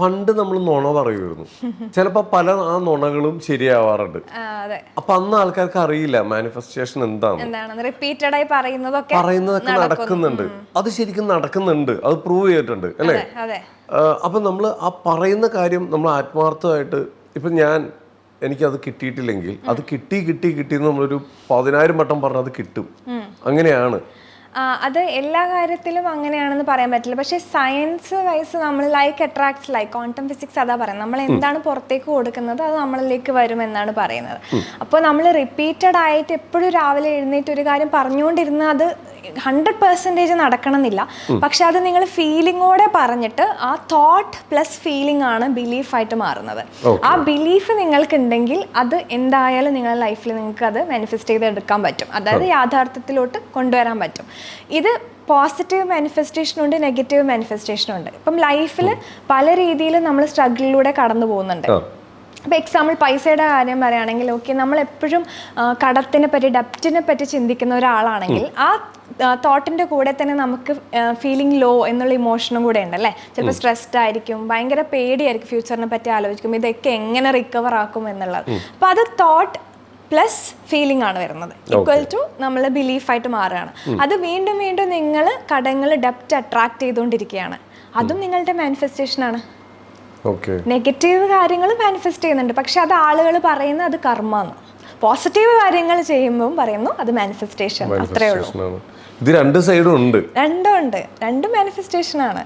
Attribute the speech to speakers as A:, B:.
A: പണ്ട് നമ്മൾ നുണ പറയുമായിരുന്നു. ചിലപ്പോൾ പല ആ നുണകളും ശരിയാവാറുണ്ട്. അപ്പൊ അന്ന് ആൾക്കാർക്ക് അറിയില്ല മാനിഫെസ്റ്റേഷൻ എന്താണെന്ന്.
B: റിപ്പീറ്റഡ് ആയി പറയുന്നതൊക്കെ
A: നടക്കുന്നുണ്ട്. അത് ശരിക്കും നടക്കുന്നുണ്ട്, അത് പ്രൂവ് ചെയ്തിട്ടുണ്ട് അല്ലേ? അപ്പൊ നമ്മൾ ആ പറയുന്ന കാര്യം നമ്മൾ ആത്മാർത്ഥമായിട്ട്, ഇപ്പൊ എനിക്കത് കിട്ടിയിട്ടില്ലെങ്കിൽ അത് കിട്ടി നമ്മളൊരു 10,000 വട്ടം പറഞ്ഞാൽ അത് കിട്ടും. അങ്ങനെയാണ്.
B: അത് എല്ലാ കാര്യത്തിലും അങ്ങനെയാണെന്ന് പറയാൻ പറ്റില്ല. പക്ഷേ സയൻസ് വൈസ് നമ്മൾ like attracts like, quantum physics അതാ പറയുന്നത്. നമ്മൾ എന്താണ് പുറത്തേക്ക് കൊടുക്കുന്നത് അത് നമ്മളിലേക്ക് വരും എന്നാണ് പറയുന്നത്. അപ്പോൾ നമ്മൾ റിപ്പീറ്റഡ് ആയിട്ട് എപ്പോഴും രാവിലെ എഴുന്നേറ്റ് ഒരു കാര്യം പറഞ്ഞുകൊണ്ടിരുന്ന അത് 100% നടക്കണമെന്നില്ല. പക്ഷെ അത് നിങ്ങൾ ഫീലിങ്ങോടെ പറഞ്ഞിട്ട് ആ തോട്ട് പ്ലസ് ഫീലിംഗ് ആണ് ബിലീഫായിട്ട് മാറുന്നത്. ആ ബിലീഫ് നിങ്ങൾക്ക് ഉണ്ടെങ്കിൽ അത് എന്തായാലും നിങ്ങളുടെ ലൈഫിൽ നിങ്ങൾക്ക് അത് മാനിഫെസ്റ്റ് ചെയ്തെടുക്കാൻ പറ്റും. അതായത് യാഥാർത്ഥ്യത്തിലോട്ട് കൊണ്ടുവരാൻ പറ്റും. ഇത് പോസിറ്റീവ് മാനിഫെസ്റ്റേഷൻ ഉണ്ട്, നെഗറ്റീവ് മാനിഫെസ്റ്റേഷൻ ഉണ്ട്. ഇപ്പം ലൈഫിൽ പല രീതിയിലും നമ്മൾ സ്ട്രഗിളിലൂടെ കടന്നു പോകുന്നുണ്ട്. ഇപ്പോൾ എക്സാമ്പിൾ പൈസയുടെ കാര്യം പറയുകയാണെങ്കിൽ, ഓക്കെ, നമ്മളെപ്പോഴും കടത്തിനെ പറ്റി ഡെപ്റ്റിനെ പറ്റി ചിന്തിക്കുന്ന ഒരാളാണെങ്കിൽ ആ തോട്ടിൻ്റെ കൂടെ തന്നെ നമുക്ക് ഫീലിംഗ് ലോ എന്നുള്ള ഇമോഷനും കൂടെ ഉണ്ട് അല്ലേ. ചിലപ്പോൾ സ്ട്രെസ്ഡ് ആയിരിക്കും, ഭയങ്കര പേടിയായിരിക്കും, ഫ്യൂച്ചറിനെ പറ്റി ആലോചിക്കും, ഇതൊക്കെ എങ്ങനെ റിക്കവർ ആക്കും എന്നുള്ളത്. അപ്പോൾ അത് തോട്ട് പ്ലസ് ഫീലിംഗ് ആണ് വരുന്നത്, ഈക്വൽ ടു നമ്മൾ ബിലീഫായിട്ട് മാറുകയാണ്. അത് വീണ്ടും വീണ്ടും നിങ്ങൾ കടങ്ങൾ ഡെപ്റ്റ് അട്രാക്ട് ചെയ്തുകൊണ്ടിരിക്കുകയാണ്. അതും നിങ്ങളുടെ മാനിഫെസ്റ്റേഷനാണ്. നെഗറ്റീവ് കാര്യങ്ങൾ മാനിഫെസ്റ്റ് ചെയ്യുന്നുണ്ട്, പക്ഷെ അത് ആളുകൾ പറയുന്നത് അത് കർമ്മമാണ്. പോസിറ്റീവ് കാര്യങ്ങൾ ചെയ്യുമ്പോൾ പറയുന്നു അത് മാനിഫെസ്റ്റേഷൻ. അത്രേ ഉള്ളൂ.
A: ഇത് രണ്ട് സൈഡും ഉണ്ട്.
B: രണ്ടും ഉണ്ട്, രണ്ടും മാനിഫെസ്റ്റേഷൻ ആണ്.